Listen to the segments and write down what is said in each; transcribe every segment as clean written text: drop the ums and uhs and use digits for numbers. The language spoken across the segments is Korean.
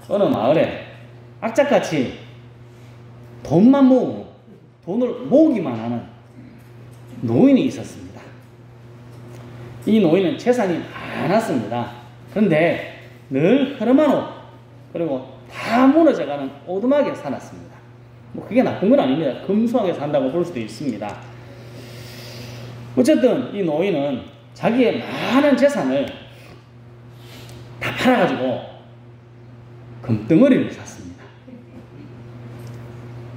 어느 마을에 악착같이 돈만 모으고 돈을 모으기만 하는 노인이 있었습니다. 이 노인은 재산이 많았습니다. 그런데 늘 흐름한 옷, 그리고 다 무너져가는 오두막에 살았습니다. 뭐 그게 나쁜 건 아닙니다. 금수하게 산다고 볼 수도 있습니다. 어쨌든 이 노인은 자기의 많은 재산을 다 팔아가지고 금덩어리를 샀습니다.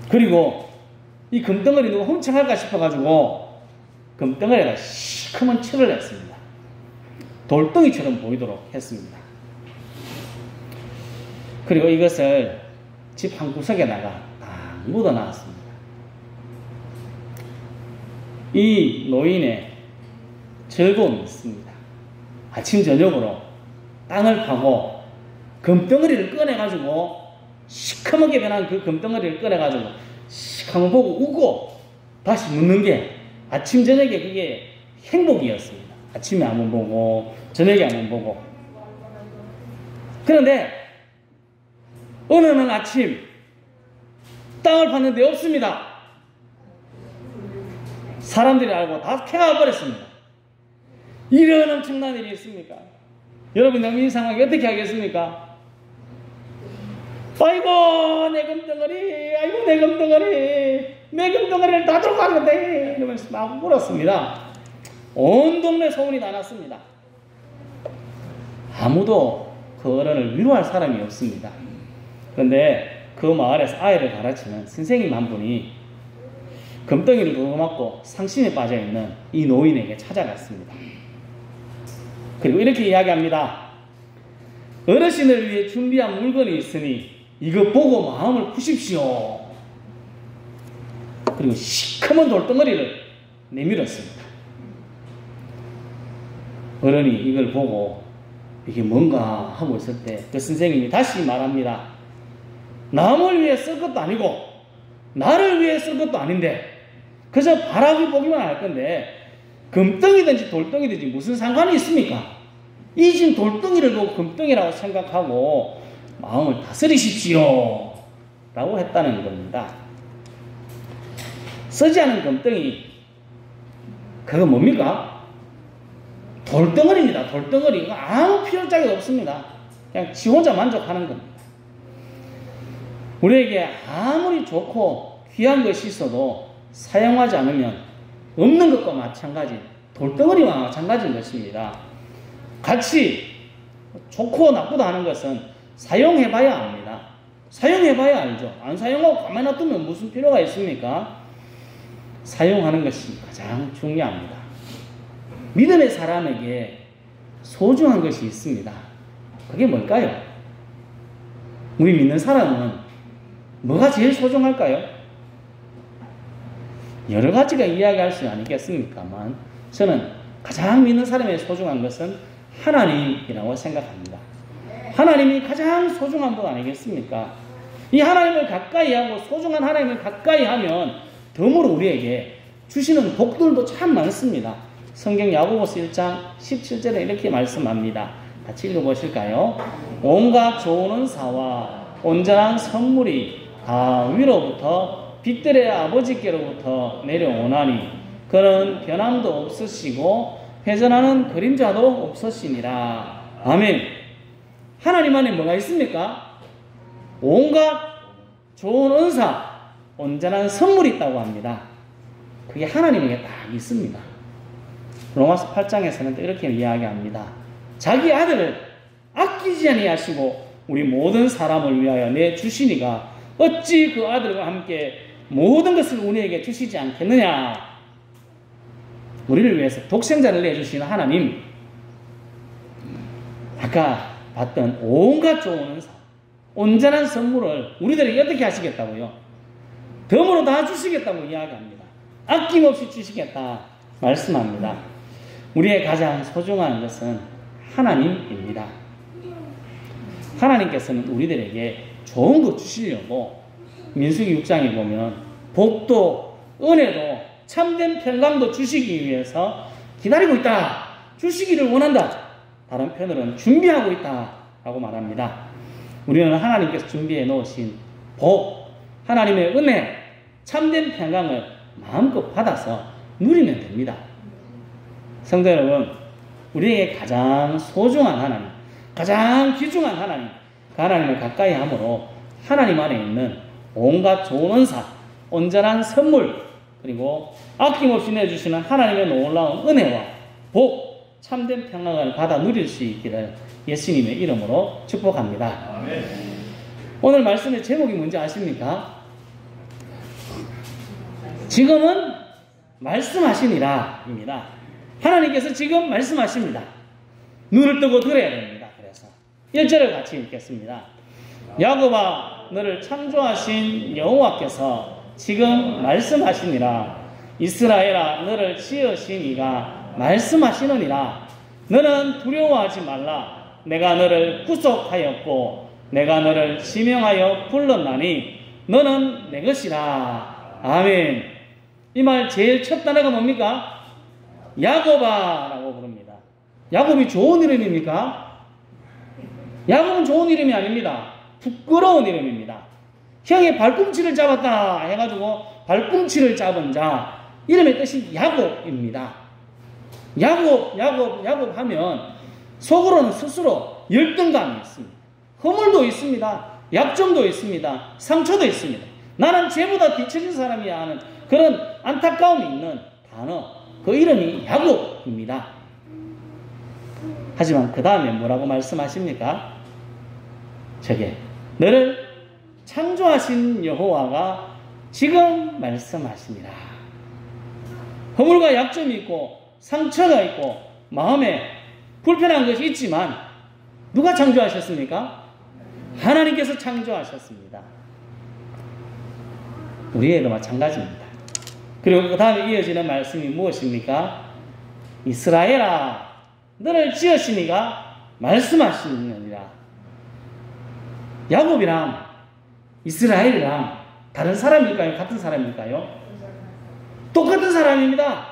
그리고 이 금덩어리 누가 훔쳐갈까 싶어가지고 금덩어리에다 시커먼 칠을 했습니다. 돌덩이처럼 보이도록 했습니다. 그리고 이것을 집 한 구석에다가 딱 묻어놨습니다. 이 노인의 즐거움이 있습니다. 아침 저녁으로 땅을 파고 금덩어리를 꺼내가지고 시커멓게 변한 그 금덩어리를 꺼내가지고 시커먼 보고 웃고 다시 묻는 게 아침 저녁에 그게 행복이었습니다. 아침에 한번 보고 저녁에 한번 보고. 그런데 어느 날 아침 땅을 봤는데 없습니다. 사람들이 알고 다 캐가 버렸습니다. 이런 엄청난 일이 있습니까? 여러분 이 상황이 어떻게 하겠습니까? 아이고 내 금덩어리, 아이고 내 금덩어리, 내 금덩어리를 다 들고 가는데 이러면서 막 울었습니다. 온 동네 소문이 다 났습니다. 아무도 그 어른을 위로할 사람이 없습니다. 그런데 그 마을에서 아이를 가르치는 선생님 한 분이 금덩이를 도망맞고 상심에 빠져있는 이 노인에게 찾아갔습니다. 그리고 이렇게 이야기합니다. 어르신을 위해 준비한 물건이 있으니 이거 보고 마음을 푸십시오. 그리고 시커먼 돌덩어리를 내밀었습니다. 어른이 이걸 보고 이게 뭔가 하고 있을 때 그 선생님이 다시 말합니다. 남을 위해 쓸 것도 아니고 나를 위해 쓸 것도 아닌데 그저 바라보기만 할 건데 금덩이든지 돌덩이든지 무슨 상관이 있습니까? 이 지금 돌덩이를 보고 금덩이라고 생각하고 마음을 다스리십시오 라고 했다는 겁니다. 쓰지 않은 금덩이 그거 뭡니까? 돌덩어리입니다. 돌덩어리. 아무 필요짝이 없습니다. 그냥 지 혼자 만족하는 겁니다. 우리에게 아무리 좋고 귀한 것이 있어도 사용하지 않으면 없는 것과 마찬가지, 돌덩어리와 마찬가지인 것입니다. 같이 좋고 나쁘다 하는 것은 사용해봐야 압니다. 사용해봐야 알죠. 안 사용하고 가만히 놔두면 무슨 필요가 있습니까? 사용하는 것이 가장 중요합니다. 믿음의 사람에게 소중한 것이 있습니다. 그게 뭘까요? 우리 믿는 사람은 뭐가 제일 소중할까요? 여러 가지가 이야기할 수 아니겠습니까만 저는 가장 믿는 사람의 소중한 것은 하나님이라고 생각합니다. 하나님이 가장 소중한 분 아니겠습니까? 이 하나님을 가까이 하고 소중한 하나님을 가까이 하면 덤으로 우리에게 주시는 복들도 참 많습니다. 성경 야고보서 1장 17절에 이렇게 말씀합니다. 같이 읽어보실까요? 온갖 좋은 은사와 온전한 선물이 다 위로부터 빛들의 아버지께로부터 내려오나니 그는 변함도 없으시고 회전하는 그림자도 없으시니라. 아멘. 하나님 안에 뭐가 있습니까? 온갖 좋은 은사, 온전한 선물이 있다고 합니다. 그게 하나님에게 딱 있습니다. 로마서 8장에서는 또 이렇게 이야기합니다. 자기 아들을 아끼지 아니하시고 우리 모든 사람을 위하여 내주시니가 어찌 그 아들과 함께 모든 것을 우리에게 주시지 않겠느냐. 우리를 위해서 독생자를 내주시는 하나님, 아까 봤던 온갖 좋은 은사, 온전한 선물을 우리들에게 어떻게 하시겠다고요? 덤으로 다 주시겠다고 이야기합니다. 아낌없이 주시겠다 말씀합니다. 우리의 가장 소중한 것은 하나님입니다. 하나님께서는 우리들에게 좋은 것 주시려고 민수기 6장에 보면 복도 은혜도 참된 평강도 주시기 위해서 기다리고 있다. 주시기를 원한다. 다른 편으로는 준비하고 있다 라고 말합니다. 우리는 하나님께서 준비해 놓으신 복, 하나님의 은혜, 참된 평강을 마음껏 받아서 누리면 됩니다. 성도 여러분, 우리에게 가장 소중한 하나님, 가장 귀중한 하나님, 그 하나님을 가까이 함으로 하나님 안에 있는 온갖 좋은 은사, 온전한 선물, 그리고 아낌없이 내주시는 하나님의 놀라운 은혜와 복, 참된 평강을 받아 누릴 수 있기를 예수님의 이름으로 축복합니다. 아멘. 오늘 말씀의 제목이 뭔지 아십니까? 지금은 말씀하시니라 입니다. 하나님께서 지금 말씀하십니다. 눈을 뜨고 들어야 됩니다. 그래서 1절을 같이 읽겠습니다. 야곱아, 너를 창조하신 여호와께서 지금 말씀하시니라. 이스라엘아, 너를 지으신 이가 말씀하시느니라. 너는 두려워하지 말라. 내가 너를 구속하였고 내가 너를 지명하여 불렀나니 너는 내 것이라. 아멘. 이 말 제일 첫 단어가 뭡니까? 야곱아 라고 부릅니다. 야곱이 좋은 이름입니까? 야곱은 좋은 이름이 아닙니다. 부끄러운 이름입니다. 형의 발꿈치를 잡았다 해가지고 발꿈치를 잡은 자, 이름의 뜻이 야곱입니다. 야곱 하면 속으로는 스스로 열등감이 있습니다. 허물도 있습니다. 약점도 있습니다. 상처도 있습니다. 나는 쟤보다 뒤처진 사람이야 하는 그런 안타까움이 있는 단어, 그 이름이 야곱입니다. 하지만 그 다음에 뭐라고 말씀하십니까? 저게 너를 창조하신 여호와가 지금 말씀하시니라. 허물과 약점이 있고 상처가 있고 마음에 불편한 것이 있지만 누가 창조하셨습니까? 하나님께서 창조하셨습니다. 우리에도 마찬가지입니다. 그리고 그 다음에 이어지는 말씀이 무엇입니까? 이스라엘아, 너를 지으신 이가 말씀하시느니라. 야곱이랑 이스라엘이랑 다른 사람일까요? 같은 사람일까요? 똑같은 사람입니다.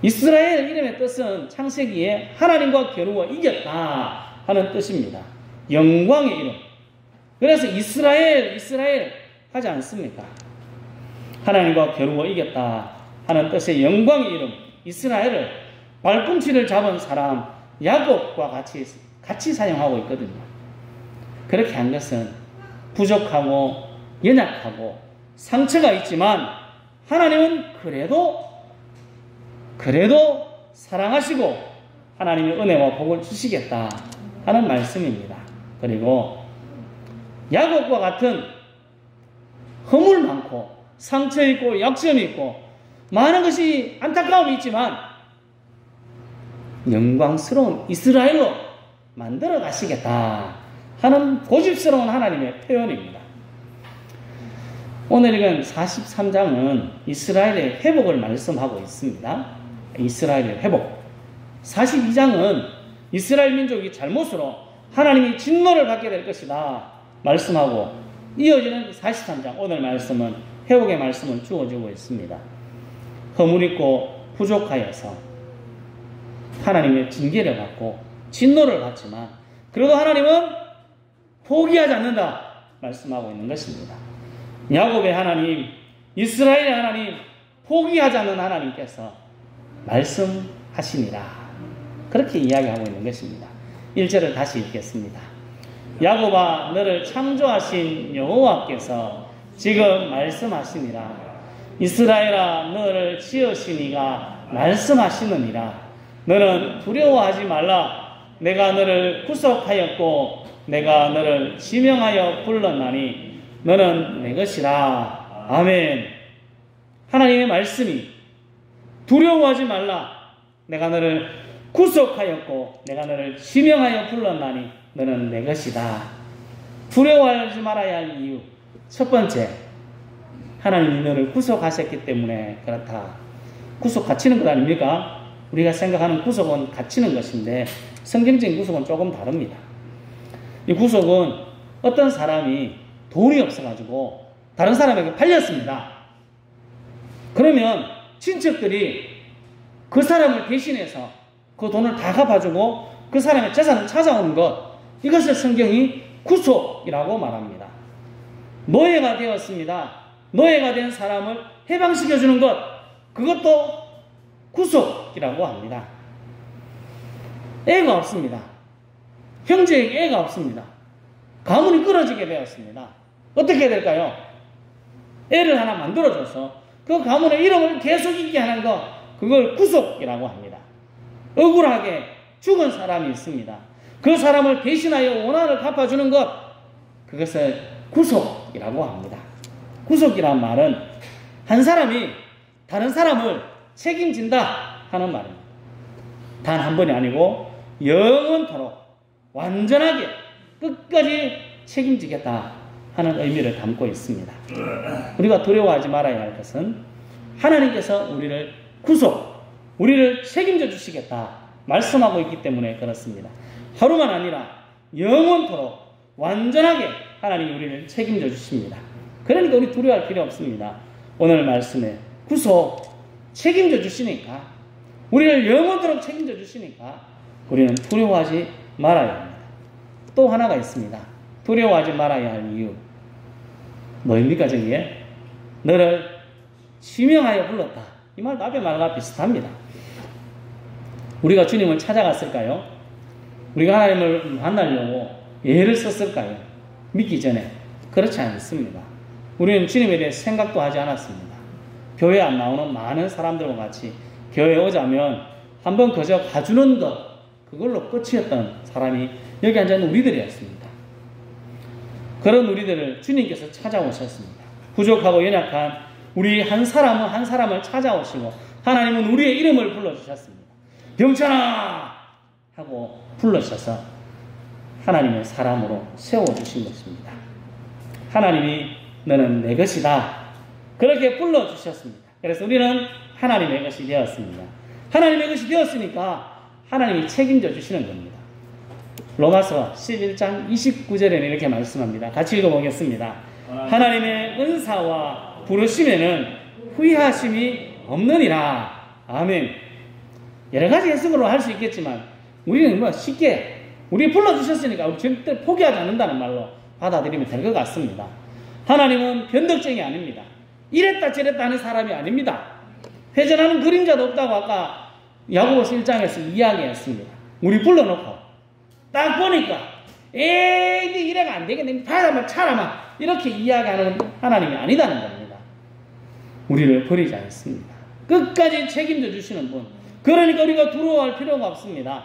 이스라엘 이름의 뜻은 창세기에 하나님과 겨루어 이겼다 하는 뜻입니다. 영광의 이름. 그래서 이스라엘 하지 않습니까? 하나님과 겨루어 이겼다 하는 뜻의 영광의 이름 이스라엘을 발꿈치를 잡은 사람 야곱과 같이 사용하고 있거든요. 그렇게 한 것은 부족하고 연약하고 상처가 있지만 하나님은 그래도 사랑하시고 하나님의 은혜와 복을 주시겠다 하는 말씀입니다. 그리고 야곱과 같은 허물 많고 상처 있고 약점이 있고 많은 것이 안타까움이 있지만 영광스러운 이스라엘로 만들어 가시겠다 하는 고집스러운 하나님의 표현입니다. 오늘 읽은 43장은 이스라엘의 회복을 말씀하고 있습니다. 이스라엘의 회복. 42장은 이스라엘 민족이 잘못으로 하나님이 진노를 받게 될 것이다 말씀하고 이어지는 43장 오늘 말씀은 회복의 말씀을 주어주고 있습니다. 허물 있고 부족하여서 하나님의 징계를 받고 진노를 받지만 그래도 하나님은 포기하지 않는다 말씀하고 있는 것입니다. 야곱의 하나님, 이스라엘의 하나님, 포기하지 않는 하나님께서 말씀하시니라 그렇게 이야기하고 있는 것입니다. 1절을 다시 읽겠습니다. 야곱아, 너를 창조하신 여호와께서 지금 말씀하시니라. 이스라엘아, 너를 지으신 이가 말씀하시느니라. 너는 두려워하지 말라. 내가 너를 구속하였고 내가 너를 지명하여 불렀나니 너는 내 것이라. 아멘. 하나님의 말씀이 두려워하지 말라. 내가 너를 구속하였고 내가 너를 지명하여 불렀나니 너는 내 것이다. 두려워하지 말아야 할 이유 첫 번째, 하나님이 너를 구속하셨기 때문에 그렇다. 구속 갇히는 것 아닙니까? 우리가 생각하는 구속은 갇히는 것인데 성경적인 구속은 조금 다릅니다. 이 구속은 어떤 사람이 돈이 없어가지고 다른 사람에게 팔렸습니다. 그러면 친척들이 그 사람을 대신해서 그 돈을 다 갚아주고 그 사람의 재산을 찾아오는 것, 이것을 성경이 구속이라고 말합니다. 노예가 되었습니다. 노예가 된 사람을 해방시켜주는 것, 그것도 구속이라고 합니다. 애가 없습니다. 형제에게 애가 없습니다. 가문이 끊어지게 되었습니다. 어떻게 해야 될까요? 애를 하나 만들어줘서 그 가문의 이름을 계속 있게 하는 것, 그걸 구속이라고 합니다. 억울하게 죽은 사람이 있습니다. 그 사람을 대신하여 원한을 갚아주는 것, 그것을 구속이라고 합니다. 구속이란 말은 한 사람이 다른 사람을 책임진다 하는 말입니다. 단 한 번이 아니고 영원토록 완전하게 끝까지 책임지겠다 하는 의미를 담고 있습니다. 우리가 두려워하지 말아야 할 것은 하나님께서 우리를 구속, 우리를 책임져 주시겠다 말씀하고 있기 때문에 그렇습니다. 하루만 아니라 영원토록 완전하게 하나님이 우리를 책임져 주십니다. 그러니까 우리 두려워할 필요 없습니다. 오늘 말씀에 구속, 책임져 주시니까, 우리를 영원토록 책임져 주시니까 우리는 두려워하지 말아야 합니다. 또 하나가 있습니다. 두려워하지 말아야 할 이유. 뭐입니까 저기에? 너를 지명하여 불렀다. 이 말도 앞에 말과 비슷합니다. 우리가 주님을 찾아갔을까요? 우리가 하나님을 만나려고 애를 썼을까요? 믿기 전에. 그렇지 않습니다. 우리는 주님에 대해 생각도 하지 않았습니다. 교회 안 나오는 많은 사람들과 같이 교회에 오자면 한번 그저 가주는 것, 그걸로 끝이었던 사람이 여기 앉아있는 우리들이었습니다. 그런 우리들을 주님께서 찾아오셨습니다. 부족하고 연약한 우리 한 사람은 한 사람을 찾아오시고 하나님은 우리의 이름을 불러주셨습니다. 병찬아! 하고 불러주셔서 하나님의 사람으로 세워주신 것입니다. 하나님이 너는 내 것이다. 그렇게 불러주셨습니다. 그래서 우리는 하나님의 것이 되었습니다. 하나님의 것이 되었으니까 하나님이 책임져 주시는 겁니다. 로마서 11장 29절에는 이렇게 말씀합니다. 같이 읽어보겠습니다. 하나님의 은사와 부르심에는 후회하심이 없느니라. 아멘. 여러 가지 해석으로 할 수 있겠지만 우리는 뭐 쉽게 우리 불러주셨으니까 절대 포기하지 않는다는 말로 받아들이면 될 것 같습니다. 하나님은 변덕쟁이 아닙니다. 이랬다 저랬다 하는 사람이 아닙니다. 회전하는 그림자도 없다고 아까 야고보서 1장에서 이야기했습니다. 우리 불러놓고 딱 보니까 에이 이래가 안 되겠네, 바라마 차라마 이렇게 이야기하는 하나님이 아니다는 겁니다. 우리를 버리지 않습니다. 끝까지 책임져 주시는 분. 그러니까 우리가 두려워할 필요가 없습니다.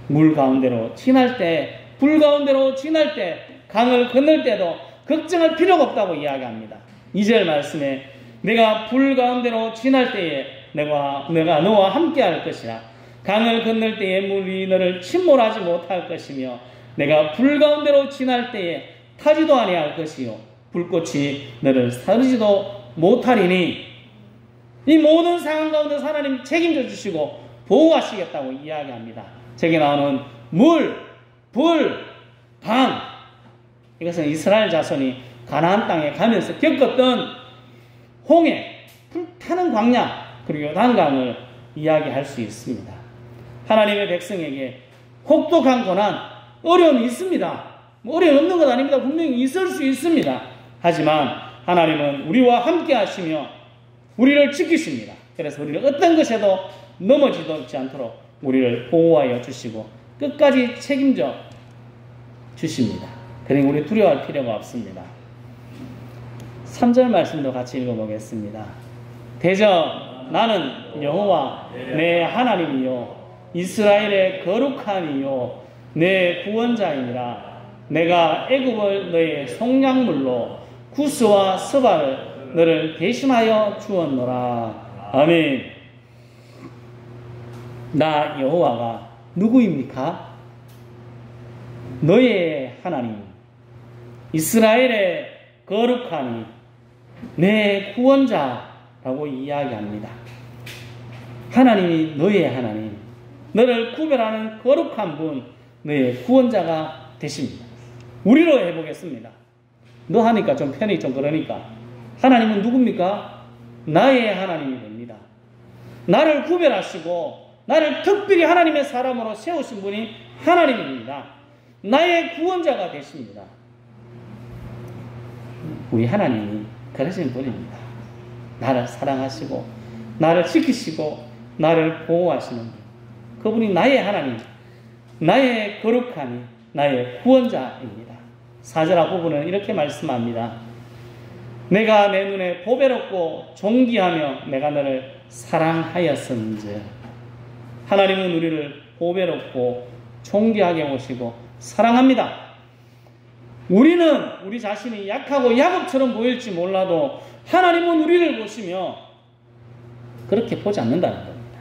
물 가운데로 지날 때, 불 가운데로 지날 때, 강을 건널 때도 걱정할 필요가 없다고 이야기합니다. 2절 말씀에 내가 불 가운데로 지날 때에 내가 너와 함께 할 것이라. 강을 건널 때에 물이 너를 침몰하지 못할 것이며 내가 불 가운데로 지날 때에 타지도 아니할 것이요 불꽃이 너를 사르지도 못하리니. 이 모든 상황 가운데 하나님 책임져 주시고 보호하시겠다고 이야기합니다. 저기 나오는 물, 불, 강, 이것은 이스라엘 자손이 가나안 땅에 가면서 겪었던 홍해, 불타는 광야, 그리고 요단강을 이야기할 수 있습니다. 하나님의 백성에게 혹독한 고난, 어려움이 있습니다. 어려움이 없는 것 아닙니다. 분명히 있을 수 있습니다. 하지만 하나님은 우리와 함께 하시며 우리를 지키십니다. 그래서 우리를 어떤 것에도 넘어지지 않도록 우리를 보호하여 주시고 끝까지 책임져 주십니다. 그러니 우리 두려워할 필요가 없습니다. 3절 말씀도 같이 읽어보겠습니다. 대저 나는 여호와 내 하나님이요 이스라엘의 거룩한 이요 내 구원자이니라. 내가 애굽을 너의 속량물로 구스와 스바를 너를 대신하여 주었노라. 아멘. 나 여호와가 누구입니까? 너의 하나님, 이스라엘의 거룩하니 내 구원자라고 이야기합니다. 하나님이 너의 하나님, 너를 구별하는 거룩한 분, 너의 구원자가 되십니다. 우리로 해보겠습니다. 너 하니까 좀 편히 좀 그러니까 하나님은 누굽니까? 나의 하나님이 됩니다. 나를 구별하시고 나를 특별히 하나님의 사람으로 세우신 분이 하나님입니다. 나의 구원자가 되십니다. 우리 하나님이 그러신 분입니다. 나를 사랑하시고 나를 지키시고 나를 보호하시는 분. 그분이 나의 하나님, 나의 거룩함이 나의 구원자입니다. 4절 부분은 이렇게 말씀합니다. 내가 내 눈에 보배롭고 존귀하며 내가 너를 사랑하였은즉. 하나님은 우리를 보배롭고 존귀하게 보시고 사랑합니다. 우리는 우리 자신이 약하고 야곱처럼 보일지 몰라도 하나님은 우리를 보시며 그렇게 보지 않는다는 겁니다.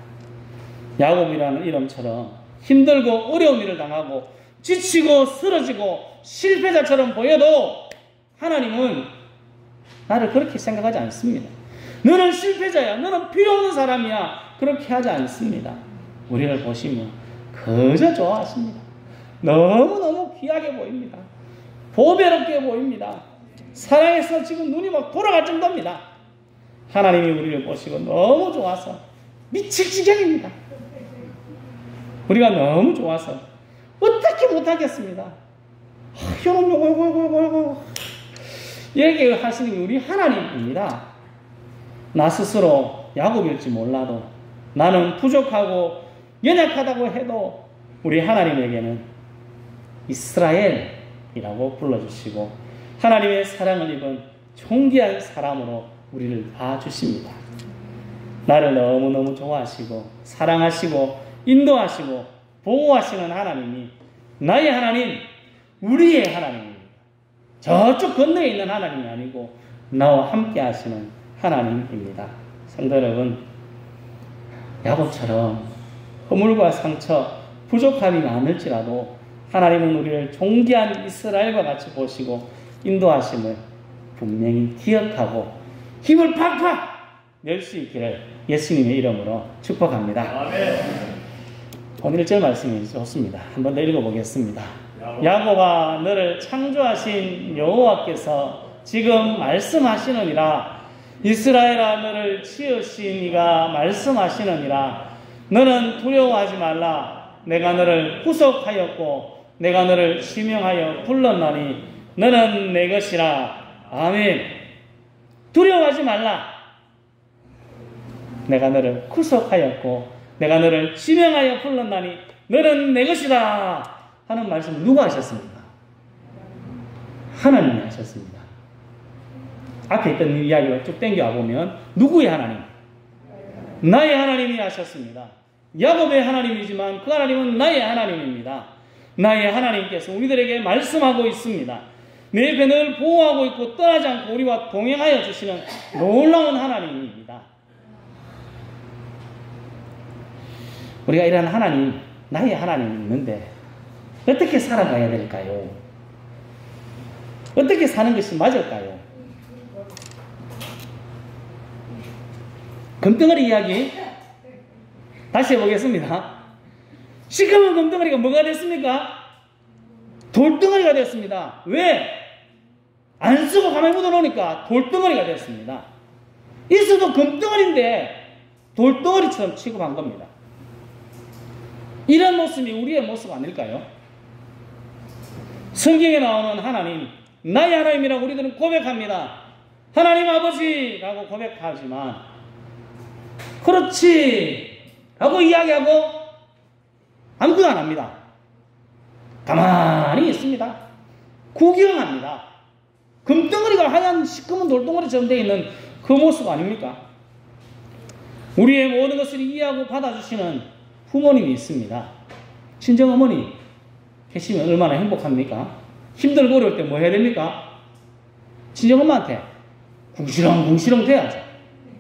야곱이라는 이름처럼 힘들고 어려운 일을 당하고 지치고 쓰러지고 실패자처럼 보여도 하나님은 나를 그렇게 생각하지 않습니다. 너는 실패자야, 너는 필요없는 사람이야, 그렇게 하지 않습니다. 우리를 보시며 그저 좋아하십니다. 너무너무 귀하게 보입니다. 보배롭게 보입니다. 사랑해서 지금 눈이 막 돌아갈 정도입니다. 하나님이 우리를 보시고 너무 좋아서 미칠 지경입니다. 우리가 너무 좋아서 어떻게 못하겠습니다. 얘기하시는 게 우리 하나님입니다. 나 스스로 야곱일지 몰라도 나는 부족하고 연약하다고 해도 우리 하나님에게는 이스라엘이라고 불러주시고 하나님의 사랑을 입은 존귀한 사람으로 우리를 봐주십니다. 나를 너무너무 좋아하시고 사랑하시고 인도하시고 보호하시는 하나님이 나의 하나님, 우리의 하나님입니다. 저쪽 건너에 있는 하나님이 아니고 나와 함께 하시는 하나님입니다. 성도 여러분, 야곱처럼 허물과 상처, 부족함이 많을지라도 하나님은 우리를 존귀한 이스라엘과 같이 보시고 인도하심을 분명히 기억하고 힘을 팍팍 낼 수 있기를 예수님의 이름으로 축복합니다. 아멘. 오늘 1절 말씀이 좋습니다. 한번 더 읽어보겠습니다. 야곱아, 너를 창조하신 여호와께서 지금 말씀하시느니라. 이스라엘아, 너를 지으신 이가 말씀하시느니라. 너는 두려워하지 말라. 내가 너를 구속하였고 내가 너를 지명하여 불렀나니 너는 내 것이라. 아멘. 두려워하지 말라. 내가 너를 구속하였고 내가 너를 지명하여 불렀나니 너는 내 것이다 하는 말씀 누가 하셨습니까? 하나님이 하셨습니다. 앞에 있던 이야기를 쭉 땡겨와 보면 누구의 하나님? 나의 하나님이 하셨습니다. 야곱의 하나님이지만 그 하나님은 나의 하나님입니다. 나의 하나님께서 우리들에게 말씀하고 있습니다. 내 옆에 늘 보호하고 있고 떠나지 않고 우리와 동행하여 주시는 놀라운 하나님입니다. 우리가 이런 하나님, 나의 하나님이 있는데 어떻게 살아가야 될까요? 어떻게 사는 것이 맞을까요? 금덩어리 이야기 다시 해보겠습니다. 시커먼 금덩어리가 뭐가 됐습니까? 돌덩어리가 됐습니다. 왜? 안 쓰고 가만히 묻어놓으니까 돌덩어리가 됐습니다. 있어도 금덩어리인데 돌덩어리처럼 취급한 겁니다. 이런 모습이 우리의 모습 아닐까요? 성경에 나오는 하나님, 나의 하나님이라고 우리들은 고백합니다. 하나님 아버지라고 고백하지만 그렇지 라고 이야기하고 아무것도 안 합니다. 가만히 있습니다. 구경합니다. 금덩어리가 하얀 시커먼 돌덩어리처럼 되어 있는 그 모습 아닙니까? 우리의 모든 것을 이해하고 받아주시는 부모님이 있습니다. 친정어머니 계시면 얼마나 행복합니까? 힘들고 어려울 때 뭐 해야 됩니까? 친정엄마한테 궁시렁궁시렁 돼야죠.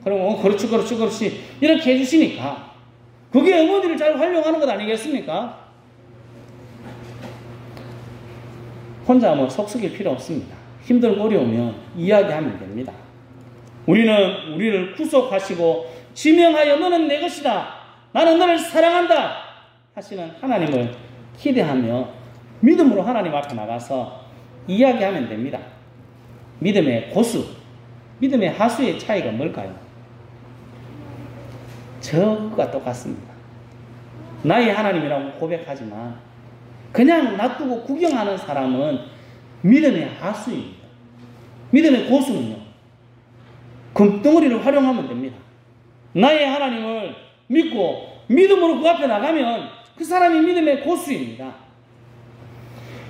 그럼 그렇지 이렇게 해주시니까 그게 어머니를 잘 활용하는 것 아니겠습니까? 혼자 속 썩일 필요 없습니다. 힘들고 어려우면 이야기하면 됩니다. 우리는 우리를 구속하시고 지명하여 너는 내 것이다. 나는 너를 사랑한다 하시는 하나님을 기대하며 믿음으로 하나님 앞에 나가서 이야기하면 됩니다. 믿음의 고수, 믿음의 하수의 차이가 뭘까요? 저것과 똑같습니다. 나의 하나님이라고 고백하지만 그냥 놔두고 구경하는 사람은 믿음의 하수입니다. 믿음의 고수는요, 금덩어리를 활용하면 됩니다. 나의 하나님을 믿고 믿음으로 그 앞에 나가면 그 사람이 믿음의 고수입니다.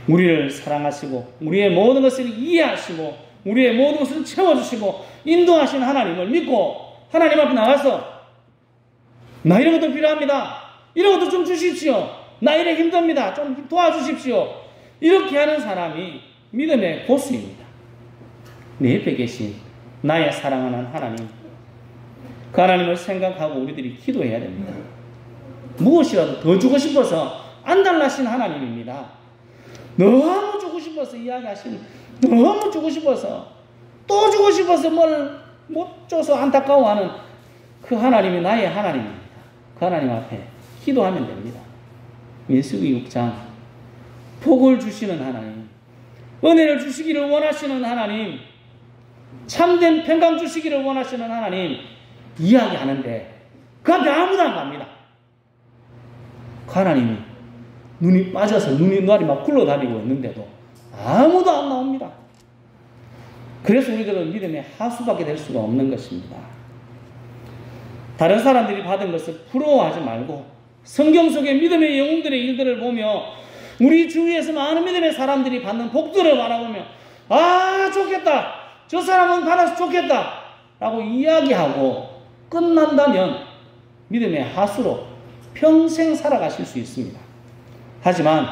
우리를 사랑하시고 우리의 모든 것을 이해하시고 우리의 모든 것을 채워주시고 인도하신 하나님을 믿고 하나님 앞에 나가서 나 이런 것도 필요합니다. 이런 것도 좀 주십시오. 나 이래 힘듭니다. 좀 도와주십시오. 이렇게 하는 사람이 믿음의 고수입니다. 내 옆에 계신 나의 사랑하는 하나님, 그 하나님을 생각하고 우리들이 기도해야 됩니다. 무엇이라도 더 주고 싶어서 안달나신 하나님입니다. 너무 주고 싶어서 이야기하시는, 너무 주고 싶어서 또 주고 싶어서 뭘 못 줘서 안타까워하는 그 하나님이 나의 하나님입니다. 그 하나님 앞에 기도하면 됩니다. 민수기 6장, 복을 주시는 하나님, 은혜를 주시기를 원하시는 하나님, 참된 평강 주시기를 원하시는 하나님 이야기하는데 그 앞에 아무도 안 갑니다. 그 하나님이 눈이 빠져서 눈이 막 굴러다니고 있는데도 아무도 안 나옵니다. 그래서 우리들은 믿음의 하수밖에 될 수가 없는 것입니다. 다른 사람들이 받은 것을 부러워하지 말고 성경 속의 믿음의 영웅들의 일들을 보며 우리 주위에서 많은 믿음의 사람들이 받는 복들을 바라보며 아 좋겠다, 저 사람은 받아서 좋겠다 라고 이야기하고 끝난다면 믿음의 하수로 평생 살아가실 수 있습니다. 하지만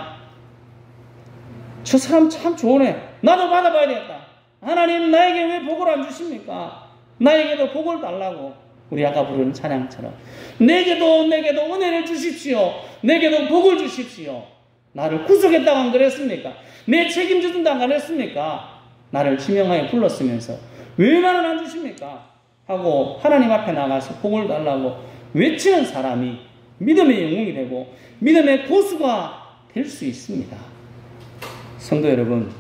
저 사람 참 좋으네, 나도 받아봐야 되겠다, 하나님 나에게 왜 복을 안 주십니까? 나에게도 복을 달라고 우리 아까 부르는 찬양처럼 내게도 은혜를 주십시오, 내게도 복을 주십시오. 나를 구속했다고 안 그랬습니까? 내 책임져준다고 안 그랬습니까? 나를 지명하여 불렀으면서 왜 나는 안 주십니까? 하고 하나님 앞에 나가서 복을 달라고 외치는 사람이 믿음의 영웅이 되고 믿음의 고수가 될 수 있습니다. 성도 여러분,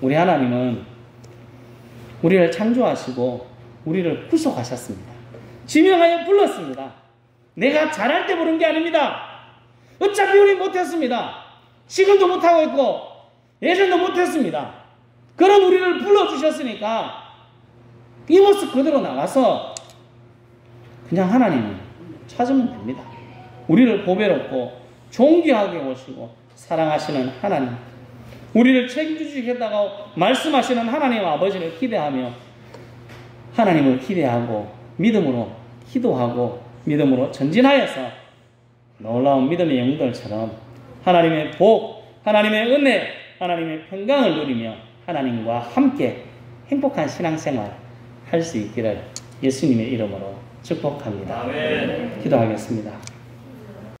우리 하나님은 우리를 창조하시고 우리를 구속하셨습니다. 지명하여 불렀습니다. 내가 잘할 때 부른 게 아닙니다. 어차피 우리 못했습니다. 지금도 못하고 있고 예전도 못했습니다. 그럼 우리를 불러주셨으니까 이 모습 그대로 나가서 그냥 하나님을 찾으면 됩니다. 우리를 보배롭고 존귀하게 오시고 사랑하시는 하나님, 우리를 책임지시겠다고 말씀하시는 하나님 아버지를 기대하며 하나님을 기대하고 믿음으로 기도하고 믿음으로 전진하여서 놀라운 믿음의 영웅들처럼 하나님의 복, 하나님의 은혜, 하나님의 평강을 누리며 하나님과 함께 행복한 신앙생활 할 수 있기를 예수님의 이름으로 축복합니다. 아멘. 기도하겠습니다.